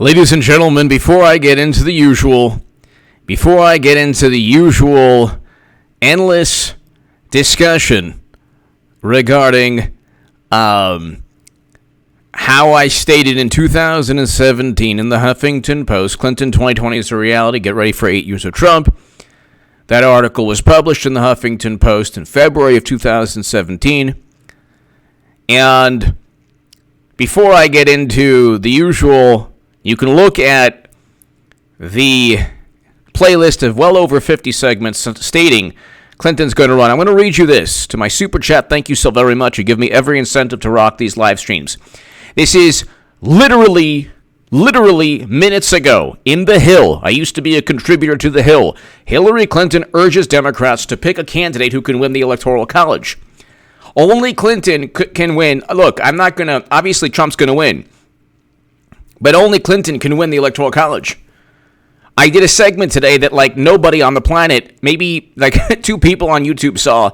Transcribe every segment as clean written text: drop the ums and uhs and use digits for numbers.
Ladies and gentlemen, before I get into the usual endless discussion regarding how I stated in 2017 in the Huffington Post, Clinton 2020 is a reality, get ready for 8 years of Trump. That article was published in the Huffington Post in February of 2017. And before I get into the usual, you can look at the playlist of well over 50 segments stating Clinton's going to run. I'm going to read you this to my super chat. Thank you so very much. You give me every incentive to rock these live streams. This is literally minutes ago in The Hill. I used to be a contributor to The Hill. Hillary Clinton urges Democrats to pick a candidate who can win the Electoral College. Only Clinton can win. Look, I'm not going to, obviously Trump's going to win. But only Clinton can win the Electoral College. I did a segment today that like nobody on the planet, maybe like 2 people on YouTube saw.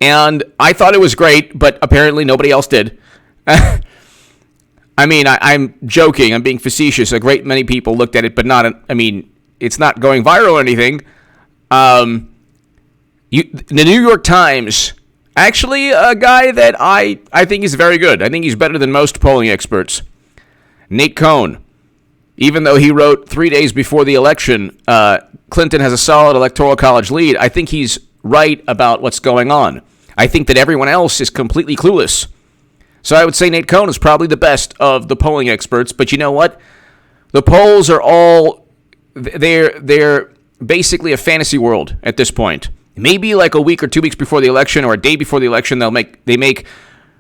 And I thought it was great, but apparently nobody else did. I mean, I'm joking. I'm being facetious. A great many people looked at it, but it's not going viral or anything. The New York Times, actually a guy that I think is very good. I think he's better than most polling experts. Nate Cohn, even though he wrote 3 days before the election, Clinton has a solid Electoral College lead, I think he's right about what's going on. I think that everyone else is completely clueless. So I would say Nate Cohn is probably the best of the polling experts, but you know what? The polls are all, they're basically a fantasy world at this point. Maybe like a week or 2 weeks before the election or a day before the election, they make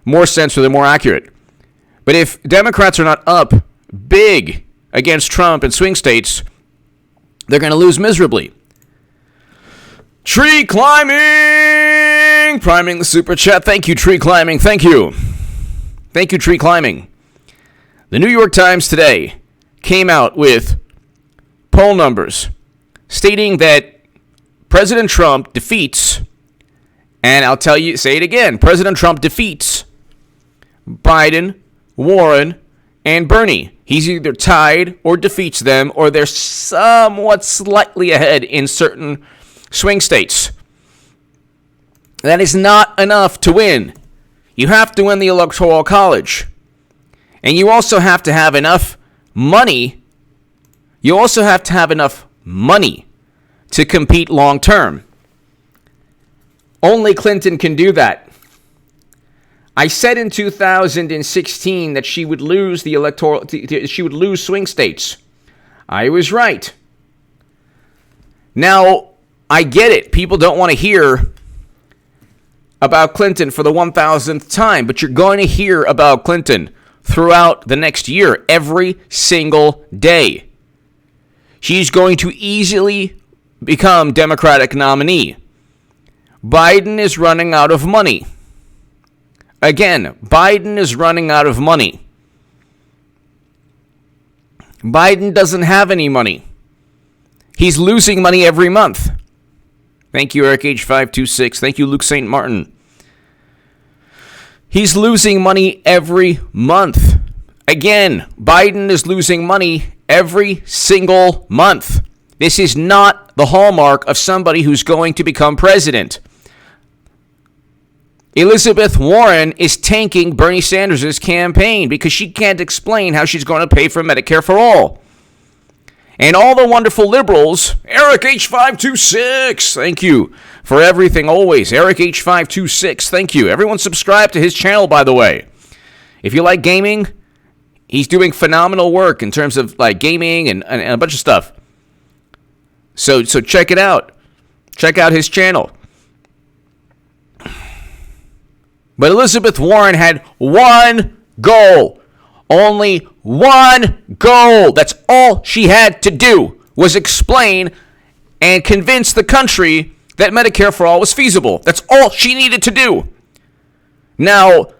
more sense or they're more accurate. But if Democrats are not up big against Trump in swing states, they're going to lose miserably. Tree climbing! Priming the super chat. Thank you, tree climbing. Thank you. Thank you, tree climbing. The New York Times today came out with poll numbers stating that President Trump defeats, and I'll tell you, say it again, President Trump defeats Biden, Warren, and Bernie. He's either tied or defeats them, or they're somewhat slightly ahead in certain swing states. That is not enough to win. You have to win the Electoral College. And you also have to have enough money. To compete long term. Only Clinton can do that. I said in 2016 that she would lose she would lose swing states. I was right. Now, I get it. People don't want to hear about Clinton for the 1,000th time, but you're going to hear about Clinton throughout the next year, every single day. She's going to easily become Democratic nominee. Biden is running out of money. Again, Biden is running out of money. Biden doesn't have any money. He's losing money every month. Thank you, Eric H526. Thank you, Luke St. Martin. He's losing money every month. Again, Biden is losing money every single month. This is not the hallmark of somebody who's going to become president. Elizabeth Warren is tanking Bernie Sanders' campaign because she can't explain how she's going to pay for Medicare for all. And all the wonderful liberals, Eric H526, thank you for everything always. Eric H526, thank you. Everyone subscribe to his channel, by the way. If you like gaming, he's doing phenomenal work in terms of like gaming and a bunch of stuff. So check it out. Check out his channel. But Elizabeth Warren had one goal. Only one goal. That's all she had to do, was explain and convince the country that Medicare for all was feasible. That's all she needed to do. Now,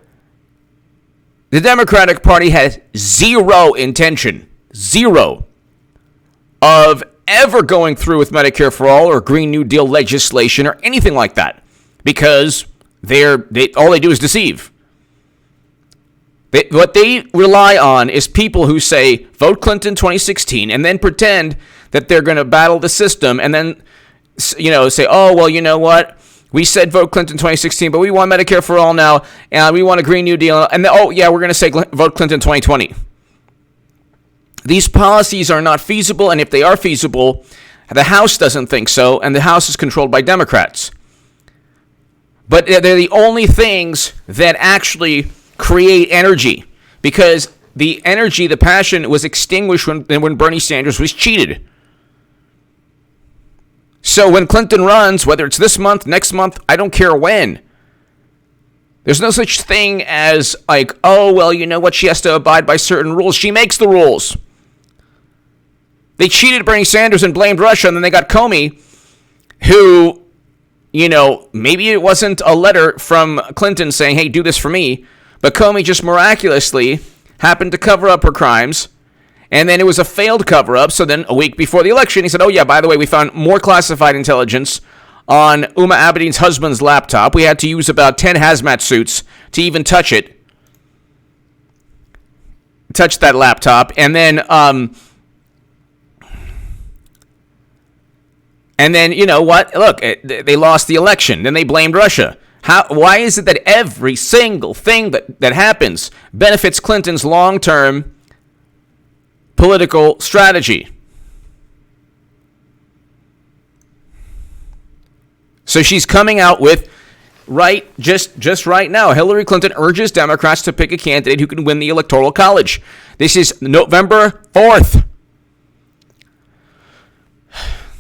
the Democratic Party has zero intention, of ever going through with Medicare for all or Green New Deal legislation or anything like that, because all they do is deceive. What they rely on is people who say, vote Clinton 2016, and then pretend that they're going to battle the system, and then, say, oh, well, you know what? We said vote Clinton 2016, but we want Medicare for all now, and we want a Green New Deal, and then, oh, yeah, we're going to say vote Clinton 2020. These policies are not feasible, and if they are feasible, the House doesn't think so, and the House is controlled by Democrats. But they're the only things that actually create energy, because the energy, the passion was extinguished when Bernie Sanders was cheated. So when Clinton runs, whether it's this month, next month, I don't care when, there's no such thing as like, oh, well, you know what, she has to abide by certain rules. She makes the rules. They cheated Bernie Sanders and blamed Russia, and then they got Comey, who, maybe it wasn't a letter from Clinton saying, hey, do this for me, but Comey just miraculously happened to cover up her crimes, and then it was a failed cover-up, so then a week before the election, he said, oh yeah, by the way, we found more classified intelligence on Uma Abedin's husband's laptop. We had to use about 10 hazmat suits to even touch that laptop, and then, you know what? Look, they lost the election. Then they blamed Russia. Why is it that every single thing that happens benefits Clinton's long-term political strategy? So she's coming out with, just right now, Hillary Clinton urges Democrats to pick a candidate who can win the Electoral College. This is November 4th.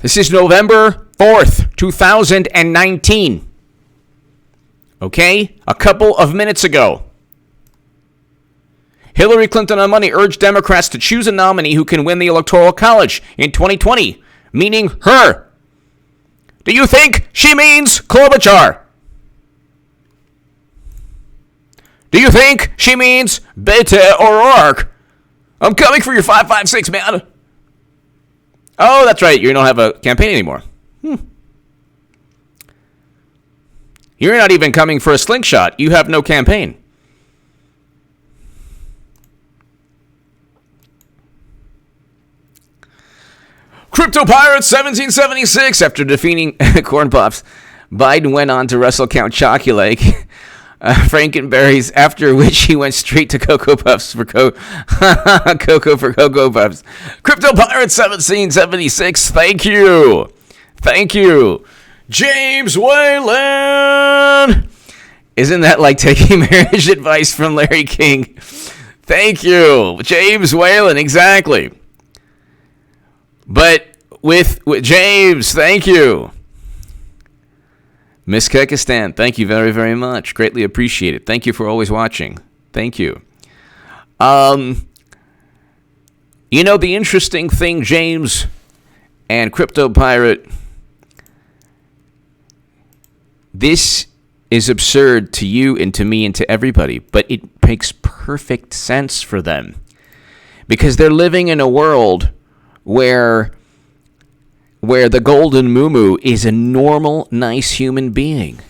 This is November 4th, 2019. Okay? A couple of minutes ago. Hillary Clinton on Monday urged Democrats to choose a nominee who can win the Electoral College in 2020, meaning her. Do you think she means Klobuchar? Do you think she means Beto O'Rourke? I'm coming for your 556, man. Oh, that's right. You don't have a campaign anymore. You're not even coming for a slingshot. You have no campaign. Crypto Pirates 1776. After defeating Corn Pops, Biden went on to wrestle Count Chocula, Frankenberries, after which he went straight to Cocoa Puffs for Cocoa for Cocoa Puffs. Crypto Pirates 1776. Thank you. James Whalen. Isn't that like taking marriage advice from Larry King? Thank you. James Whalen, exactly. But with James, thank you. Miss Kyrgyzstan, thank you very, very much. Greatly appreciate it. Thank you for always watching. Thank you. The interesting thing, James and Crypto Pirate, this is absurd to you and to me and to everybody, but it makes perfect sense for them because they're living in a world where the golden muumuu is a normal, nice human being.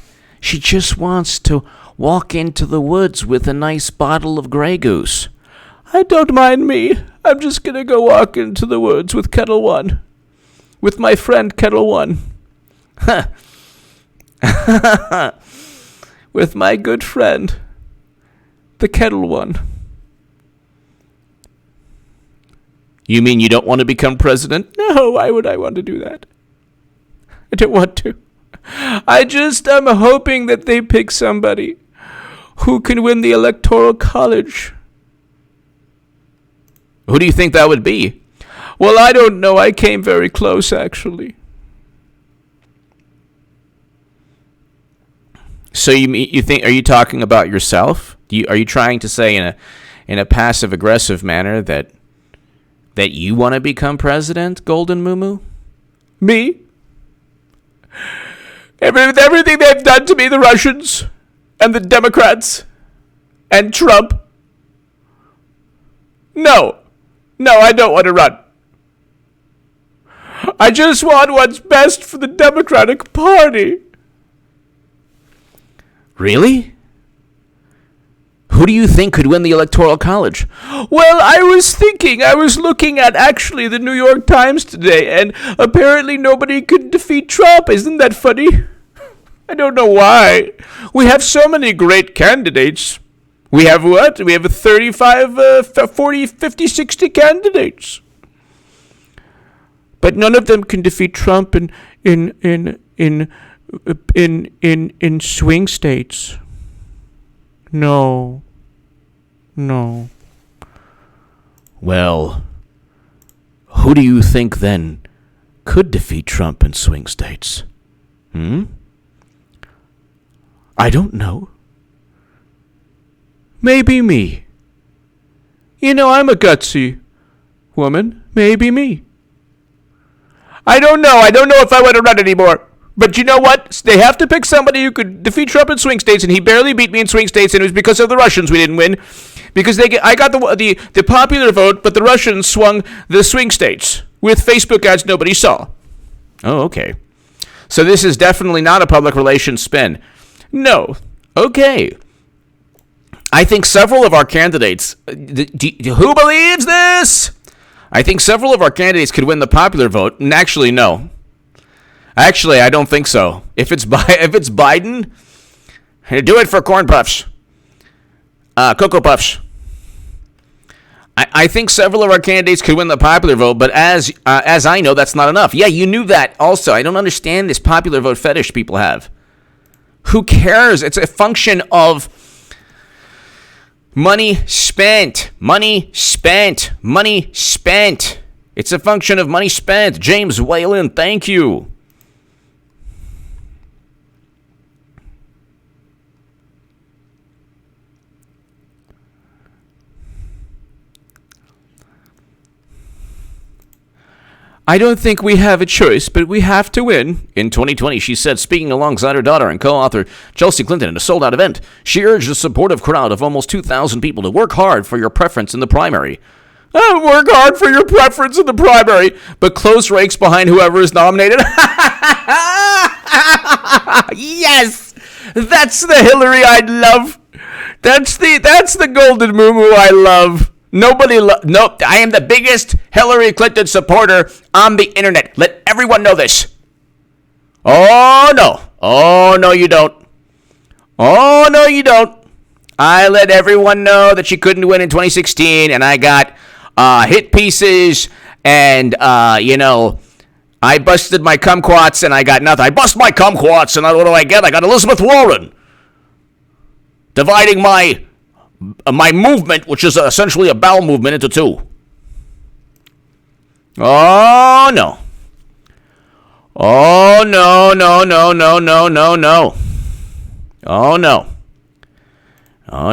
She just wants to walk into the woods with a nice bottle of Grey Goose. I don't mind me. I'm just going to go walk into the woods with Kettle One. With my friend Kettle One. With my good friend, the Kettle One. You mean you don't want to become president? No, why would I want to do that? I don't want to. I'm hoping that they pick somebody who can win the Electoral College. Who do you think that would be? Well, I don't know. I came very close, actually. So you think? Are you talking about yourself? Are you trying to say in a passive aggressive manner that you want to become president, Golden Muumuu? Me? Everything they've done to me, the Russians and the Democrats and Trump. No, I don't want to run. I just want what's best for the Democratic Party. Really? Who do you think could win the Electoral College? Well, I was looking at actually the New York Times today, and apparently nobody could defeat Trump. Isn't that funny? I don't know why. We have so many great candidates. We have what? We have 35, 40, 50, 60 candidates. But none of them can defeat Trump in swing states. No. Well, who do you think then could defeat Trump in swing states? I don't know. Maybe me. You know, I'm a gutsy woman. Maybe me. I don't know. I don't know if I want to run anymore. But you know what? They have to pick somebody who could defeat Trump in swing states, and he barely beat me in swing states, and it was because of the Russians we didn't win. Because I got the popular vote, but the Russians swung the swing states with Facebook ads nobody saw. Oh, okay. So this is definitely not a public relations spin. No. Okay. I think several of our candidates... who believes this? I think several of our candidates could win the popular vote, and actually, no. Actually, I don't think so. If it's Biden, do it for corn puffs, Cocoa Puffs. I think several of our candidates could win the popular vote, but as I know, that's not enough. Yeah, you knew that also. I don't understand this popular vote fetish people have. Who cares? It's a function of money spent. It's a function of money spent. James Whalen, thank you. I don't think we have a choice, but we have to win. In 2020, she said, speaking alongside her daughter and co-author Chelsea Clinton at a sold-out event, she urged a supportive crowd of almost 2,000 people to work hard for your preference in the primary. Work hard for your preference in the primary, but close ranks behind whoever is nominated. Yes! That's the Hillary I love. That's the golden moo I love. Nope, I am the biggest Hillary Clinton supporter on the internet. Let everyone know this. Oh, no, you don't. I let everyone know that she couldn't win in 2016, and I got hit pieces, and, I busted my kumquats, and I got nothing. I bust my kumquats, and what do I get? I got Elizabeth Warren. Dividing my movement, which is essentially a bowel movement, into two. Oh, no. Oh, no. Oh,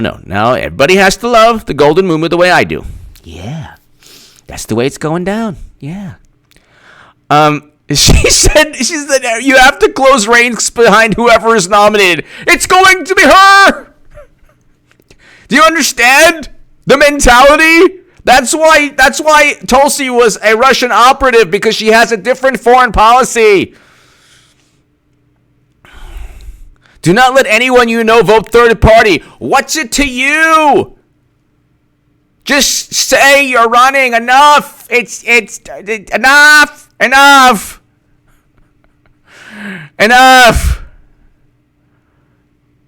no. Now, everybody has to love the golden moo the way I do. Yeah. That's the way it's going down. Yeah. She said, you have to close ranks behind whoever is nominated. It's going to be her! Do you understand the mentality? That's why Tulsi was a Russian operative, because she has a different foreign policy. Do not let anyone you know vote third party. What's it to you? Just say you're running. Enough. It's enough.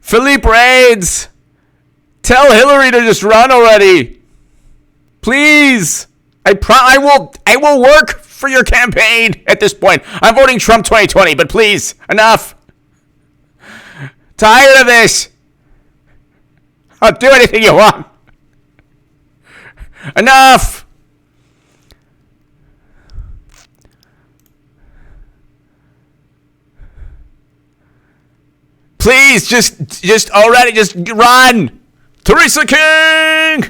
Philippe Raids. Tell Hillary to just run already. Please. I will work for your campaign at this point. I'm voting Trump 2020, but please, enough. Tired of this. I'll do anything you want. Enough. Please, just already, just run. Teresa King!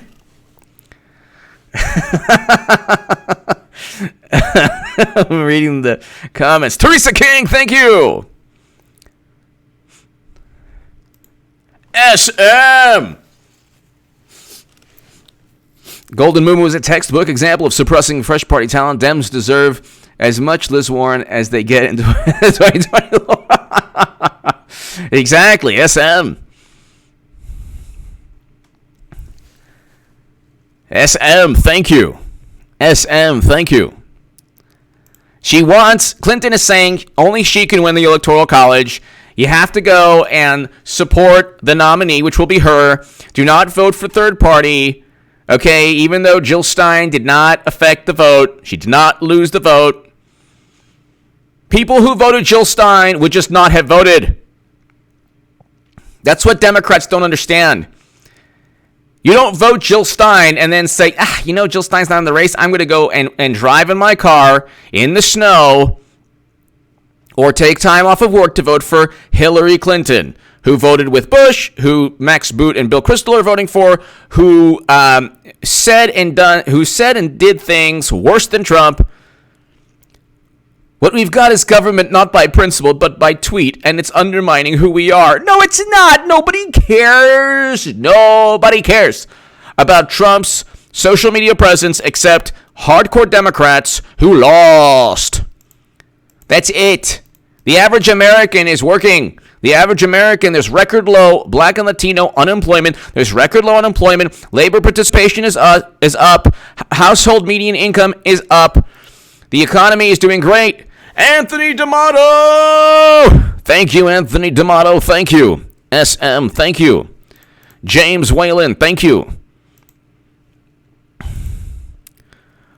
I'm reading the comments. Teresa King, thank you! SM! Golden Moo is a textbook example of suppressing fresh party talent. Dems deserve as much Liz Warren as they get in 2020. Exactly, SM. SM, thank you. SM, thank you. Clinton is saying only she can win the Electoral College. You have to go and support the nominee, which will be her. Do not vote for third party. Okay, even though Jill Stein did not affect the vote, she did not lose the vote. People who voted Jill Stein would just not have voted. That's what Democrats don't understand. You don't vote Jill Stein and then say, Jill Stein's not in the race. I'm going to go and drive in my car in the snow or take time off of work to vote for Hillary Clinton, who voted with Bush, who Max Boot and Bill Kristol are voting for, who said and did things worse than Trump. What we've got is government not by principle, but by tweet, and it's undermining who we are. No, it's not. Nobody cares. Nobody cares about Trump's social media presence except hardcore Democrats who lost. That's it. The average American is working. The average American, there's record low Black and Latino unemployment. There's record low unemployment. Labor participation is up. Household median income is up. The economy is doing great. Anthony D'Amato! Thank you, Anthony D'Amato. Thank you. SM, thank you. James Whalen, thank you.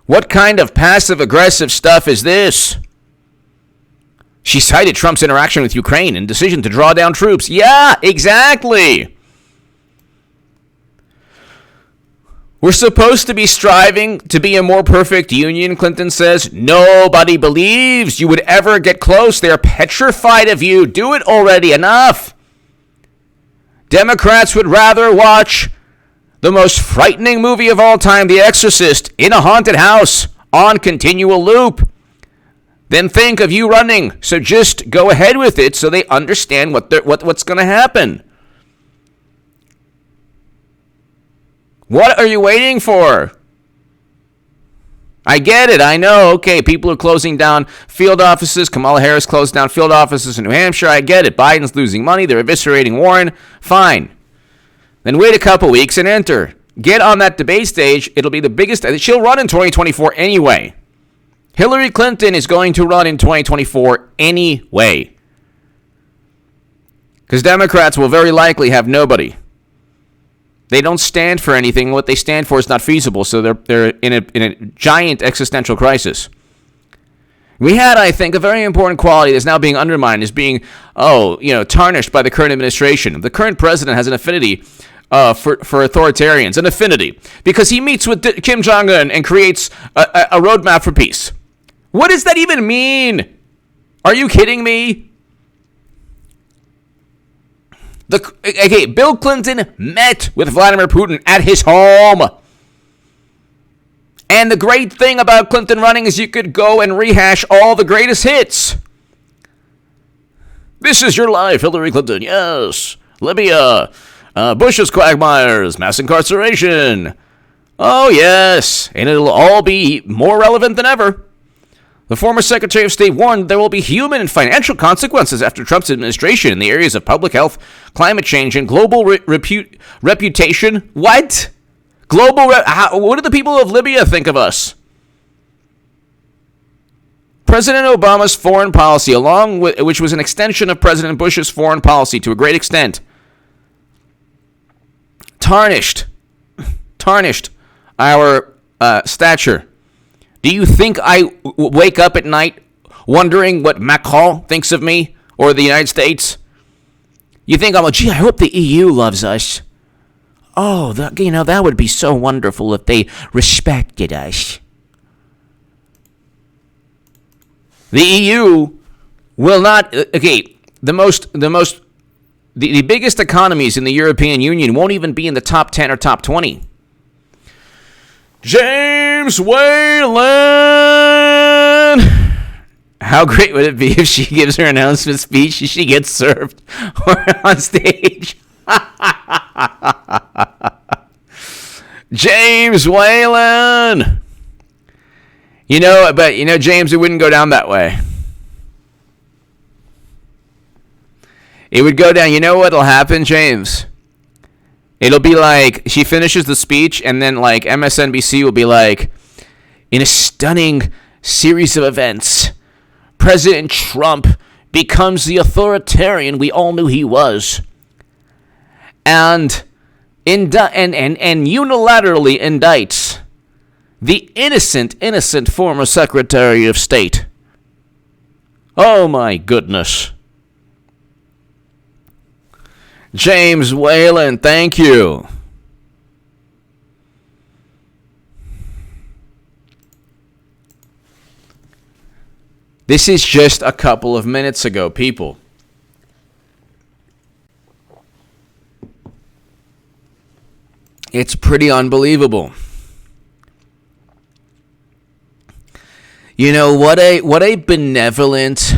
What kind of passive-aggressive stuff is this? She cited Trump's interaction with Ukraine and decision to draw down troops. Yeah, exactly. We're supposed to be striving to be a more perfect union, Clinton says. Nobody believes you would ever get close. They're petrified of you. Do it already. Enough. Democrats would rather watch the most frightening movie of all time, The Exorcist, in a haunted house on continual loop than think of you running. So just go ahead with it so they understand what's going to happen. What are you waiting for? I get it. I know. Okay, people are closing down field offices. Kamala Harris closed down field offices in New Hampshire. I get it. Biden's losing money. They're eviscerating Warren. Fine. Then wait a couple weeks and enter. Get on that debate stage. It'll be the biggest. She'll run in 2024 anyway. Hillary Clinton is going to run in 2024 anyway. Because Democrats will very likely have nobody. They don't stand for anything. What they stand for is not feasible, so they're in a giant existential crisis. We had, I think, a very important quality that's now being undermined, is being, tarnished by the current administration. The current president has an affinity for authoritarians, an affinity, because he meets with Kim Jong-un and creates a roadmap for peace. What does that even mean? Are you kidding me? Bill Clinton met with Vladimir Putin at his home. And the great thing about Clinton running is you could go and rehash all the greatest hits. This is your life, Hillary Clinton. Yes. Libya. Bush's quagmires. Mass incarceration. Oh, yes. And it'll all be more relevant than ever. The former Secretary of State warned there will be human and financial consequences after Trump's administration in the areas of public health, climate change, and global reputation. What? What do the people of Libya think of us? President Obama's foreign policy, which was an extension of President Bush's foreign policy to a great extent, tarnished our stature. Do you think I wake up at night wondering what Macron thinks of me or the United States? You think I hope the EU loves us. Oh, that would be so wonderful if they respected us. The EU will not. The biggest economies in the European Union won't even be in the top 10 or top 20. James Whalen! How great would it be if she gives her announcement speech, she gets served on stage? James Whalen! James, it wouldn't go down that way. It would go down. You know what'll happen, James? It'll be like she finishes the speech, and then like MSNBC will be like, in a stunning series of events, President Trump becomes the authoritarian we all knew he was, and unilaterally indicts the innocent former Secretary of State. Oh my goodness. James Whalen, thank you. This is just a couple of minutes ago, people. It's pretty unbelievable. You know, what a benevolent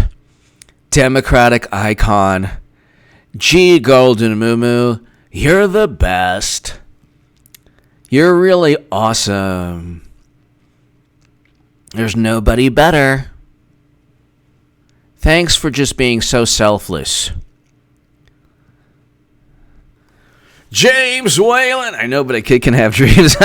Democratic icon. Gee, Golden Moo, you're the best. You're really awesome. There's nobody better. Thanks for just being so selfless. James Whalen. I know, but a kid can have dreams.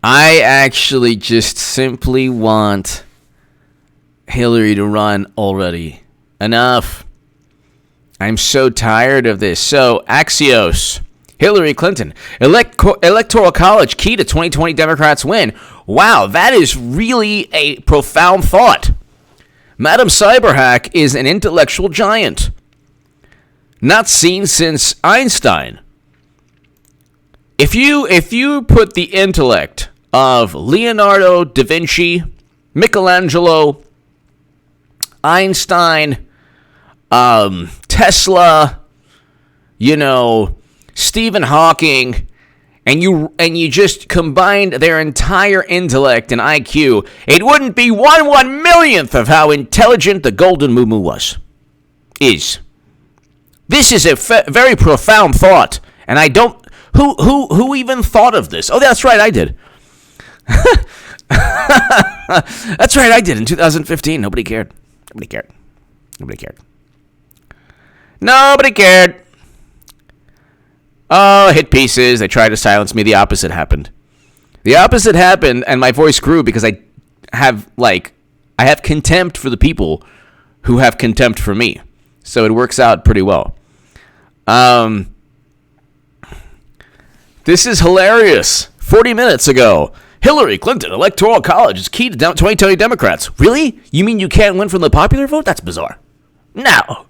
I actually just simply want Hillary to run already. Enough. I'm so tired of this. So, Axios. Hillary Clinton. Electoral College key to 2020 Democrats win. Wow, that is really a profound thought. Madam Cyberhack is an intellectual giant. Not seen since Einstein. If you put the intellect of Leonardo da Vinci, Michelangelo, Einstein, Tesla, Stephen Hawking, and you just combined their entire intellect and IQ, it wouldn't be 1/1,000,000th of how intelligent the Golden Moo is. This is a very profound thought, and I don't. Who even thought of this? Oh, that's right, I did. That's right, I did in 2015. Nobody cared. Nobody cared. Oh, hit pieces. They tried to silence me. The opposite happened. And my voice grew because I have contempt for the people who have contempt for me. So it works out pretty well. This is hilarious. 40 minutes ago, Hillary Clinton Electoral College is key to 2020 Democrats. Really? You mean you can't win from the popular vote? That's bizarre. No.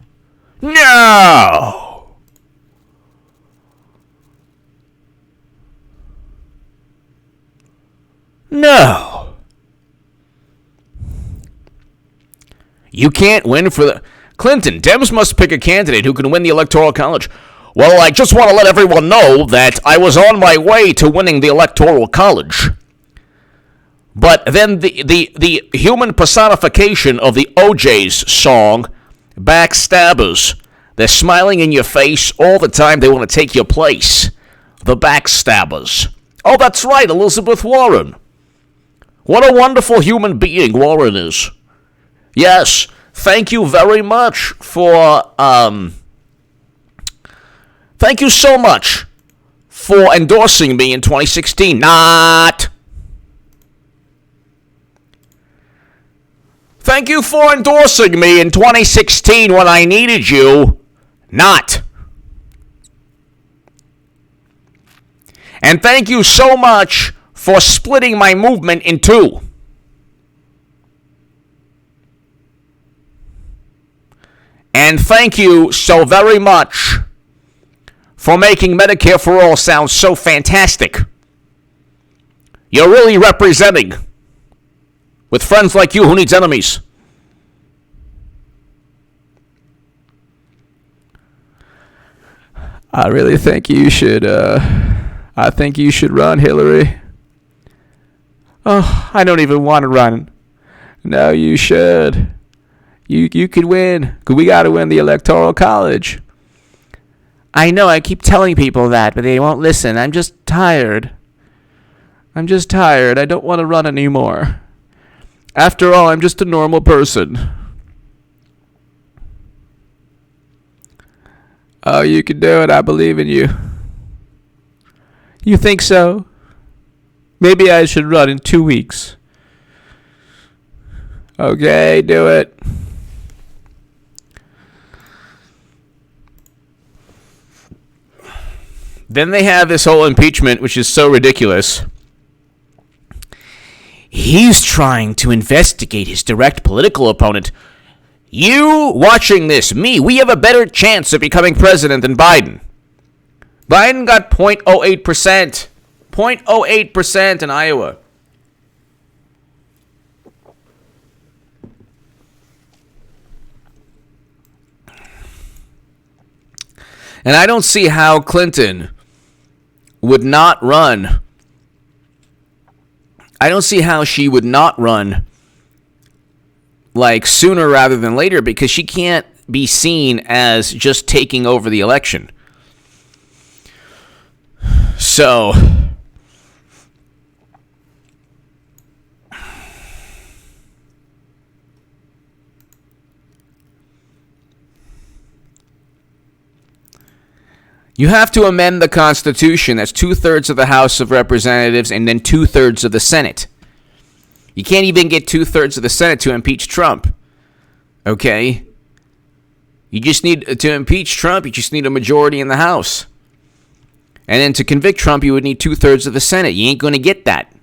You can't win for the... Clinton, Dems must pick a candidate who can win the Electoral College. Well, I just want to let everyone know that I was on my way to winning the Electoral College. But then the human personification of the OJ's song, Backstabbers, they're smiling in your face all the time. They want to take your place. The Backstabbers. Oh, that's right, Elizabeth Warren. What a wonderful human being Warren is. Yes, thank you very much for, thank you so much for endorsing me in 2016. Not. Thank you for endorsing me in 2016 when I needed you. Not. And thank you so much for splitting my movement in two. And thank you so very much for making Medicare for All sound so fantastic. You're really representing with friends like you who needs enemies. I really think you should, I think you should run, Hillary. Oh, I don't even want to run. No, you should. You could win. We got to win the Electoral College. I know, I keep telling people that, but they won't listen. I'm just tired. I don't want to run anymore. After all, I'm just a normal person. Oh, you can do it. I believe in you. You think so? Maybe I should run in 2 weeks. Okay, do it. Then they have this whole impeachment, which is so ridiculous. He's trying to investigate his direct political opponent. You watching this, me, we have a better chance of becoming president than Biden. Biden got 0.08%. 0.08% in Iowa. And I don't see how Clinton would not run. I don't see how she would not run like sooner rather than later, because she can't be seen as just taking over the election. So you have to amend the Constitution. That's 2/3 of the House of Representatives and then 2/3 of the Senate. You can't even get 2/3 of the Senate to impeach Trump. Okay? You just need to impeach Trump. You just need a majority in the House. And then to convict Trump, you would need 2/3 of the Senate. You ain't going to get that.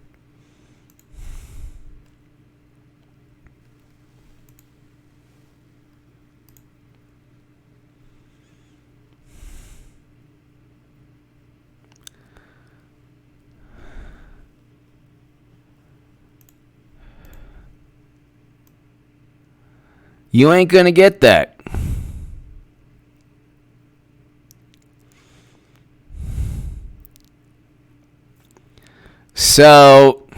You ain't going to get that. So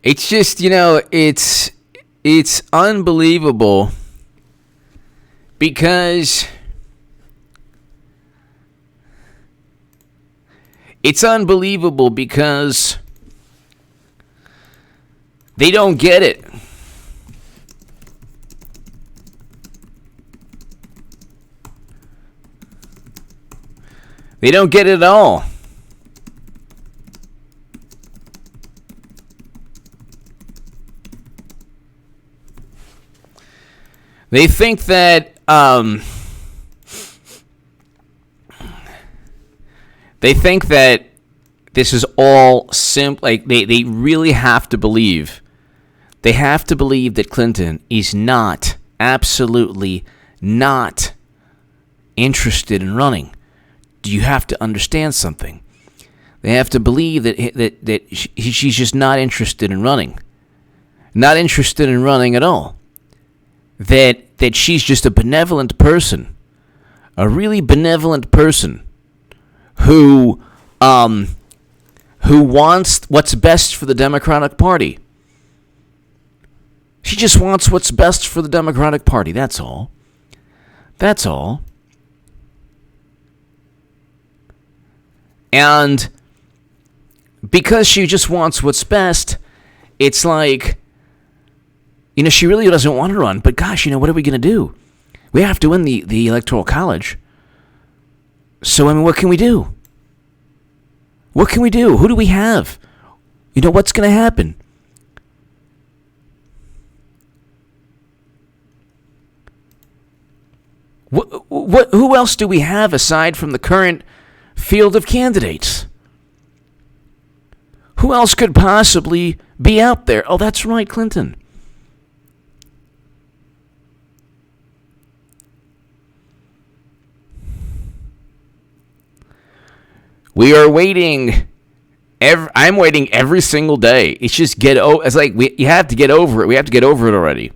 it's just, it's unbelievable because they don't get it. They don't get it at all. They think that this is all simple. Like they really have to believe. They have to believe that Clinton is absolutely not interested in running. You have to understand something. They have to believe that she's just not interested in running. Not interested in running at all. That she's just a benevolent person. A really benevolent person who wants what's best for the Democratic Party. She just wants what's best for the Democratic Party. That's all. That's all. And because she just wants what's best, it's like, she really doesn't want to run. But gosh, what are we going to do? We have to win the Electoral College. So, what can we do? What can we do? Who do we have? What's going to happen? Who else do we have aside from the current field of candidates? Who else could possibly be out there? Oh, that's right, Clinton. We are waiting. I'm waiting every single day. It's just it's like you have to get over it. We have to get over it already.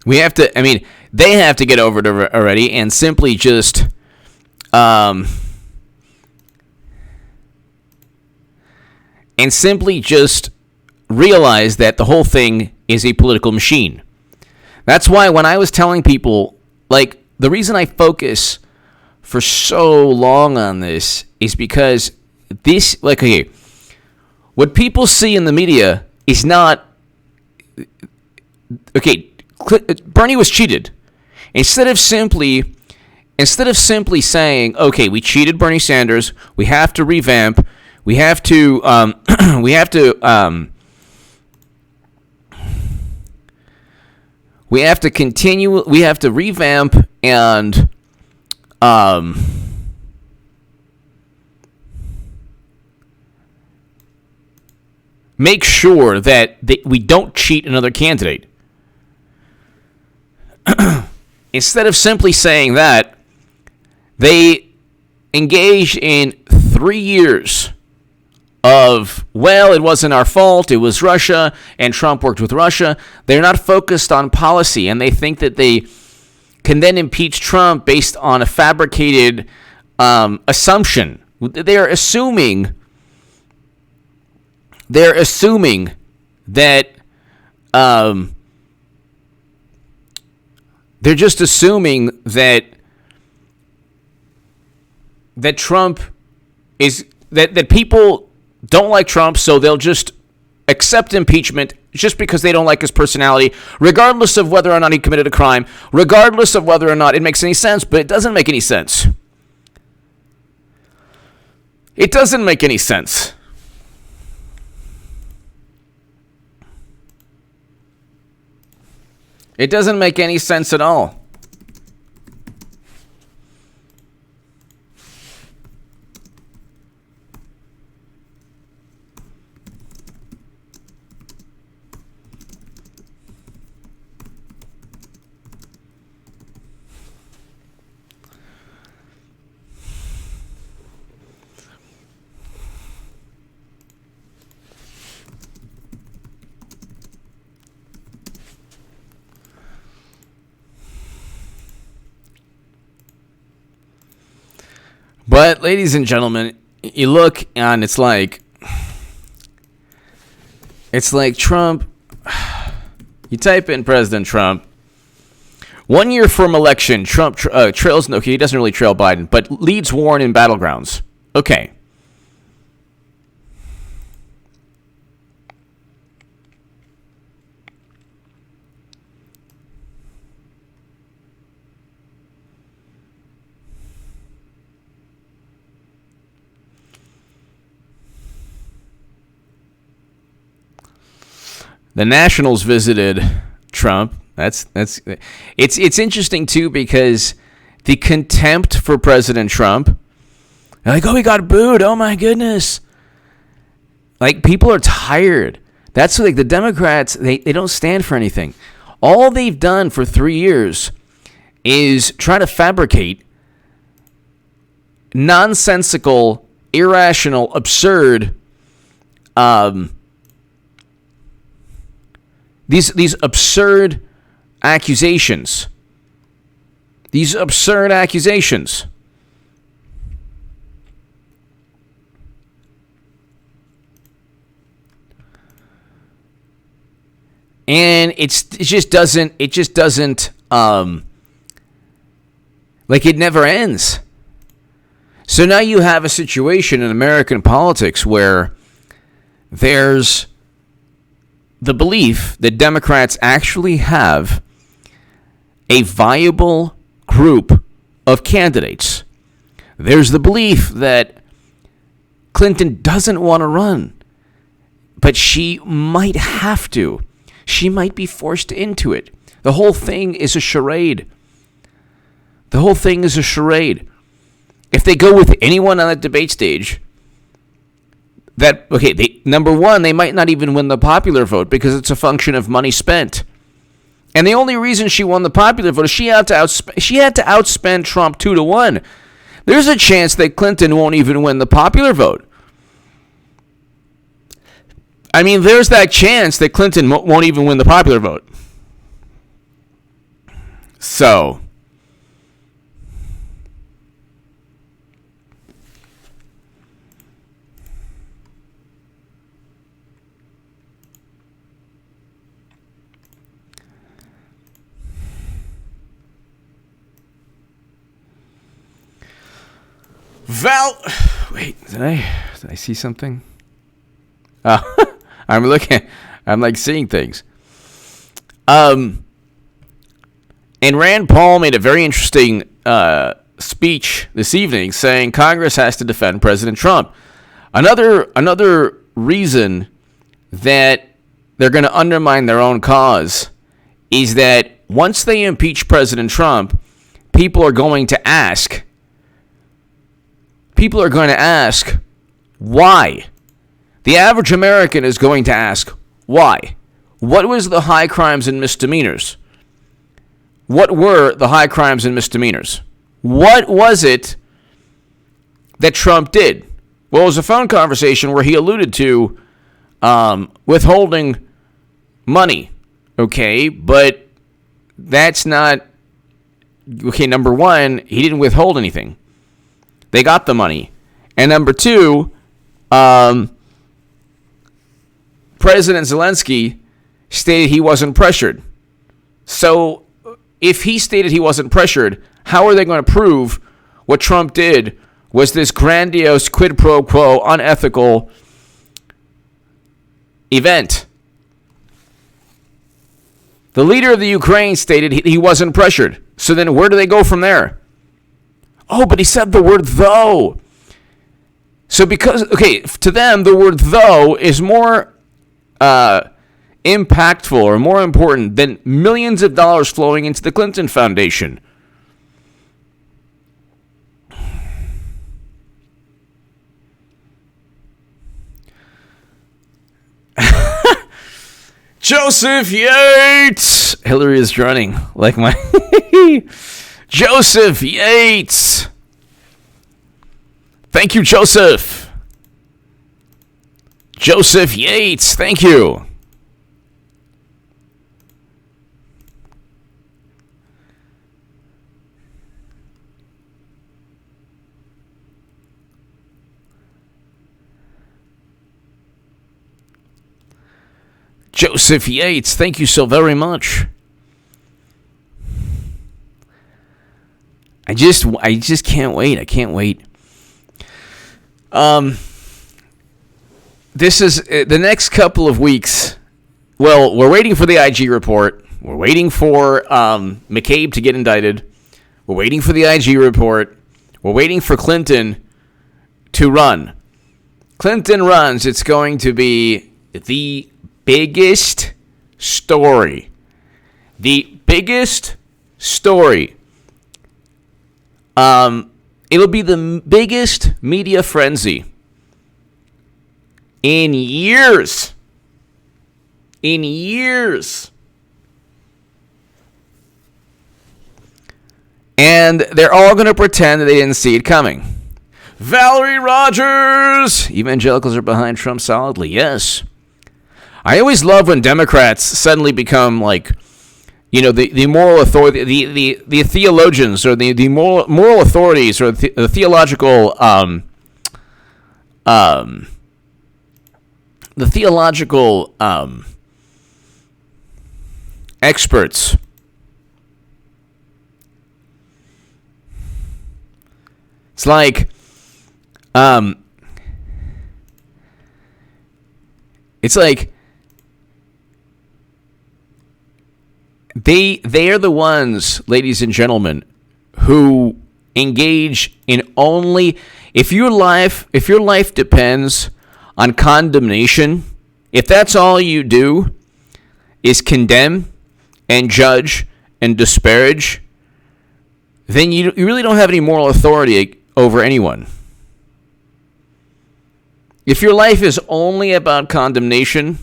We have to, they have to get over it already and simply just, realize that the whole thing is a political machine. That's why when I was telling people, like, the reason I focus for so long on this is because this, like, okay, what people see in the media is not, okay, Bernie was cheated. Instead of simply saying, okay, we cheated Bernie Sanders, we have to revamp, we have to we have to continue, we have to revamp and make sure that we don't cheat another candidate. Instead of simply saying that, they engaged in 3 years of, well, it wasn't our fault, it was Russia, and Trump worked with Russia. They're not focused on policy, and they think that they can then impeach Trump based on a fabricated assumption. They're assuming that they're just assuming that Trump is that people don't like Trump, so they'll just accept impeachment just because they don't like his personality, regardless of whether or not he committed a crime, regardless of whether or not it makes any sense. But it doesn't make any sense. It doesn't make any sense. It doesn't make any sense at all. But, ladies and gentlemen, you look and it's like Trump. You type in President Trump. 1 year from election, Trump trails. Okay, he doesn't really trail Biden, but leads Warren in battlegrounds. Okay. The Nationals visited Trump. It's interesting too because the contempt for President Trump. They're like, oh, he got booed. Oh my goodness. Like, people are tired. That's like the Democrats. They don't stand for anything. All they've done for 3 years is try to fabricate nonsensical, irrational, absurd. These absurd accusations. These absurd accusations. And it just doesn't like, it never ends. So now you have a situation in American politics where there's the belief that Democrats actually have a viable group of candidates. There's the belief that Clinton doesn't want to run, but she might have to. She might be forced into it. The whole thing is a charade. The whole thing is a charade. If they go with anyone on that debate stage, number one, they might not even win the popular vote because it's a function of money spent. And the only reason she won the popular vote is she had to outspend Trump 2-1. There's a chance that Clinton won't even win the popular vote. I mean, there's that chance that Clinton won't even win the popular vote. So, Wait, did I see something? I'm looking. I'm like seeing things. And Rand Paul made a very interesting speech this evening, saying Congress has to defend President Trump. Another reason that they're going to undermine their own cause is that once they impeach President Trump, people are going to ask why. The average American is going to ask why. What was the high crimes and misdemeanors? What were the high crimes and misdemeanors? What was it that Trump did? Well, it was a phone conversation where he alluded to withholding money. Okay, but that's not... Okay, number one, he didn't withhold anything. They got the money. And number two, President Zelensky stated he wasn't pressured. So if he stated he wasn't pressured, how are they going to prove what Trump did was this grandiose quid pro quo unethical event? The leader of the Ukraine stated he wasn't pressured. So then where do they go from there? Oh, but he said the word though. So to them, the word though is more impactful or more important than millions of dollars flowing into the Clinton Foundation. Joseph Yates! Hillary is running like my... Joseph Yates! Thank you, Joseph. Joseph Yates, thank you. Joseph Yates, thank you so very much. I just can't wait. I can't wait. This is the next couple of weeks. Well, we're waiting for the IG report. We're waiting for McCabe to get indicted. We're waiting for the IG report. We're waiting for Clinton to run. Clinton runs. It's going to be the biggest story. The biggest story. It'll be the biggest media frenzy in years. In years. And they're all going to pretend that they didn't see it coming. Valerie Rogers! Evangelicals are behind Trump solidly. Yes. I always love when Democrats suddenly become like, you know, the moral authority, the theologians or the moral authorities or the theological experts. It's like they are the ones, ladies and gentlemen, who engage in only if your life depends on condemnation, if that's all you do is condemn and judge and disparage, then you really don't have any moral authority over anyone. If your life is only about condemnation,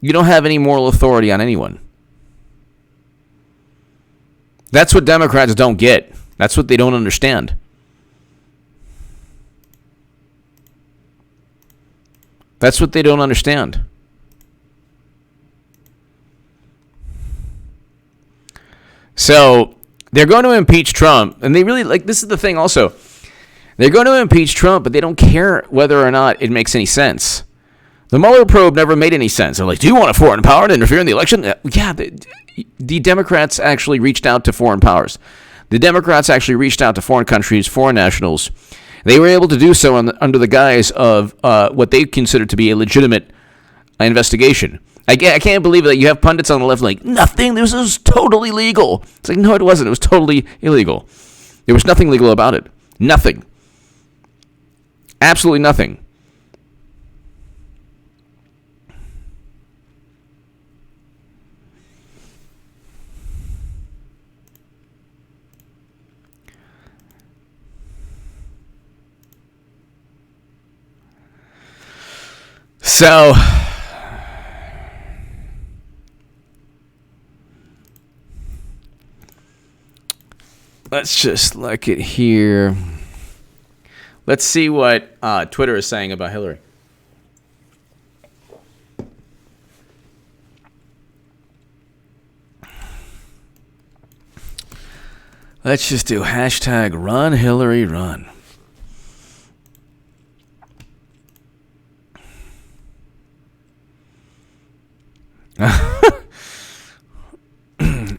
you don't have any moral authority on anyone. That's what Democrats don't get. That's what they don't understand. That's what they don't understand. So they're going to impeach Trump, and they really, like, this is the thing also. They're going to impeach Trump, but they don't care whether or not it makes any sense. The Mueller probe never made any sense. They're like, do you want a foreign power to interfere in the election? Yeah, the Democrats actually reached out to foreign powers. The Democrats actually reached out to foreign countries, foreign nationals. They were able to do so under the guise of what they considered to be a legitimate investigation. I can't believe that you have pundits on the left like, nothing, this is totally legal. It's like, no, it wasn't. It was totally illegal. There was nothing legal about it. Nothing. Absolutely nothing. So, let's just look at here. Let's see what Twitter is saying about Hillary. Let's just do hashtag run Hillary run.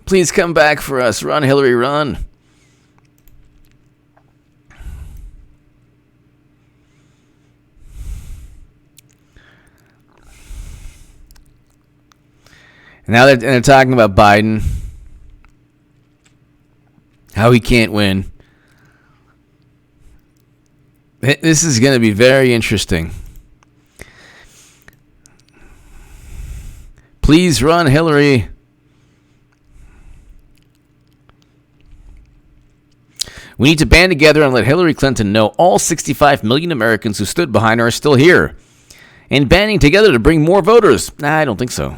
Please come back for us. Run, Hillary, run. Now they're talking about Biden. How he can't win. This is going to be very interesting. Please run, Hillary. We need to band together and let Hillary Clinton know all 65 million Americans who stood behind her are still here. And banding together to bring more voters. Nah, I don't think so.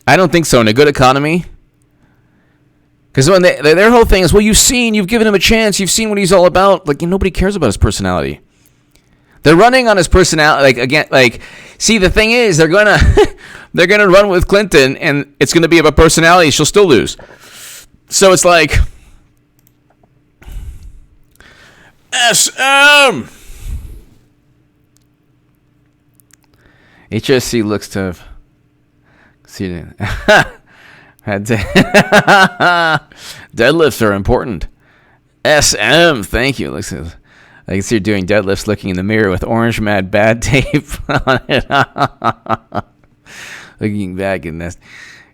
I don't think so. In a good economy. Because when their whole thing is, well, you've given him a chance. You've seen what he's all about. Like, nobody cares about his personality. They're running on his personality. See, the thing is, they're gonna run with Clinton, and it's gonna be about personality. She'll still lose. So it's like, SM. HSC looks to have seen it. Deadlifts are important. SM, thank you. Looks like I can see you're doing deadlifts looking in the mirror with orange mad bad tape on it. Looking back in this.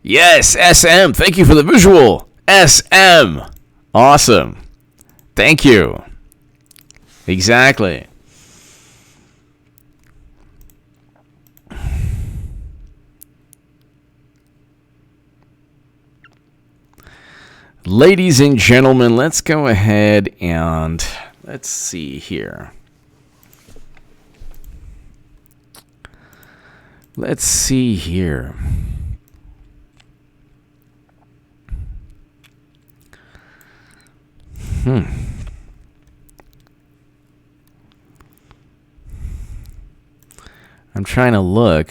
Yes, SM, thank you for the visual. SM. Awesome. Thank you. Exactly. Ladies and gentlemen, let's go ahead and let's see here. Let's see here. I'm trying to look.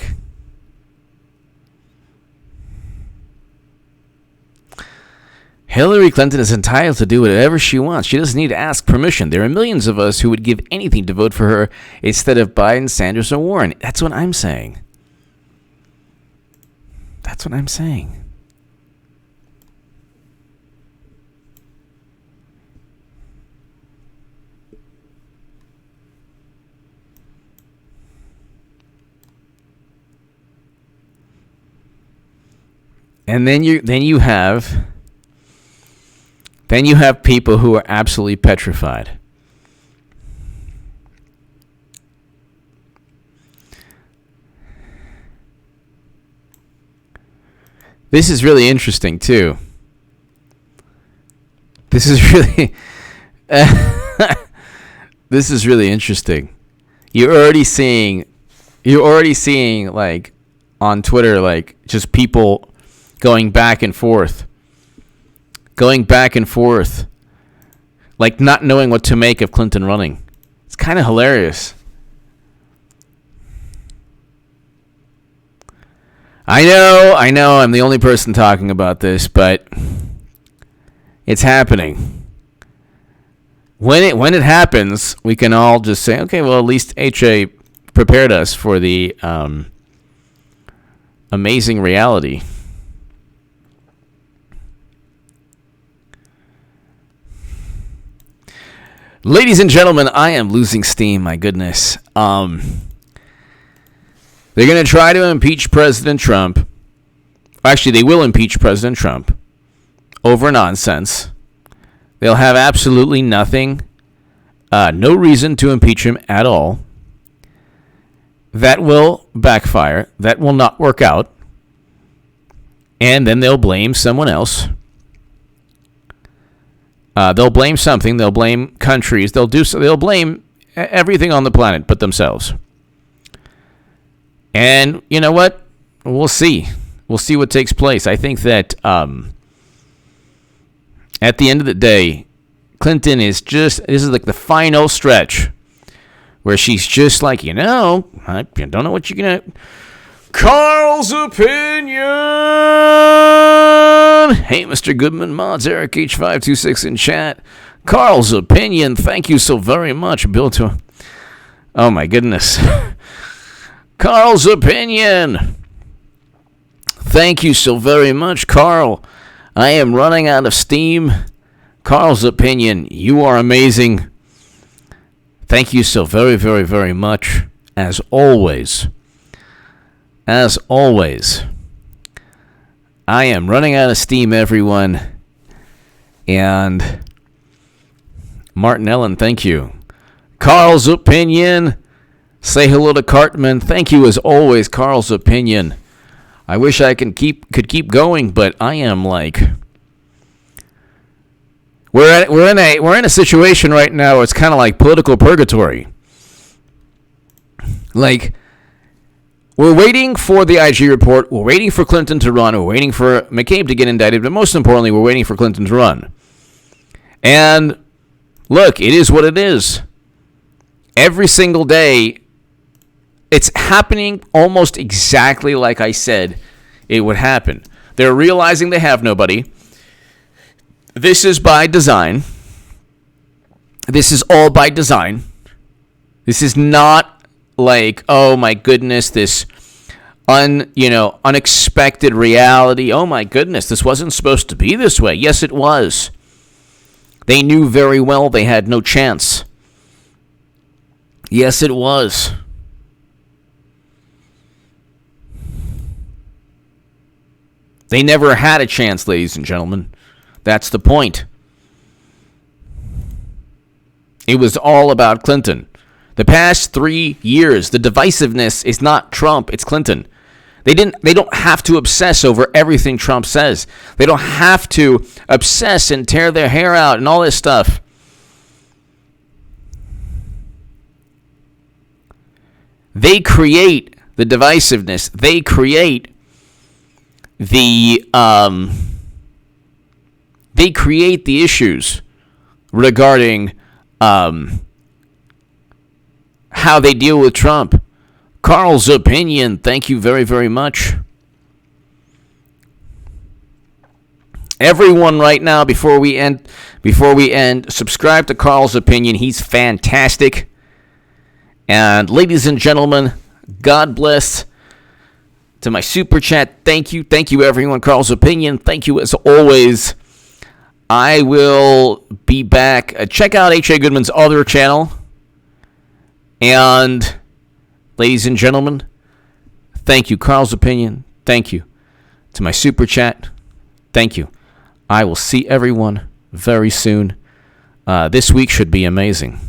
Hillary Clinton is entitled to do whatever she wants. She doesn't need to ask permission. There are millions of us who would give anything to vote for her instead of Biden, Sanders, or Warren. That's what I'm saying. That's what I'm saying. And then you have people who are absolutely petrified. This is really interesting too. This is really this is really interesting. You're already seeing like on Twitter, like just people going back and forth, like not knowing what to make of Clinton running. It's kind of hilarious. I know, I'm the only person talking about this, but it's happening. When it happens, we can all just say, okay, well, at least HA prepared us for the amazing reality. Ladies and gentlemen, I am losing steam. My goodness. They're going to try to impeach President Trump. Actually, they will impeach President Trump over nonsense. They'll have absolutely nothing, no reason to impeach him at all. That will backfire. That will not work out. And then they'll blame someone else. They'll blame something. They'll blame countries. They'll blame everything on the planet but themselves. And you know what? We'll see. We'll see what takes place. I think that at the end of the day, Clinton is this is like the final stretch where she's just like, I don't know what you're going to... Carl's opinion. Hey, Mr. Goodman, mods, Eric H526 in chat. Carl's opinion. Thank you so very much, Bill. Oh my goodness. Carl's opinion. Thank you so very much, Carl. I am running out of steam. Carl's opinion. You are amazing. Thank you so very, very, very much. As always. As always, I am running out of steam, everyone. And Martin Ellen, thank you. Carl's opinion. Say hello to Cartman. Thank you as always, Carl's opinion. I wish I could keep going, but I am like we're in a situation right now where it's kind of like political purgatory. Like, we're waiting for the IG report. We're waiting for Clinton to run. We're waiting for McCabe to get indicted. But most importantly, we're waiting for Clinton to run. And look, it is what it is. Every single day, it's happening almost exactly like I said it would happen. They're realizing they have nobody. This is by design. This is all by design. This is not like, oh my goodness, this unexpected reality. Oh my goodness, this wasn't supposed to be this way. Yes, it was. They knew very well they had no chance. Yes, it was. They never had a chance, ladies and gentlemen. That's the point. It was all about Clinton. The past 3 years, the divisiveness is not Trump, it's Clinton. They don't have to obsess over everything Trump says. They don't have to obsess and tear their hair out and all this stuff. They create the divisiveness. They create the issues regarding how they deal with Trump. Carl's opinion. Thank you very, very much. Everyone right now, before we end, subscribe to Carl's opinion. He's fantastic. And ladies and gentlemen, God bless. To my super chat, thank you everyone. Carl's opinion. Thank you as always. I will be back. Check out H.A. Goodman's other channel. And, ladies and gentlemen, thank you. Carl's opinion, thank you. To my super chat, thank you. I will see everyone very soon. This week should be amazing.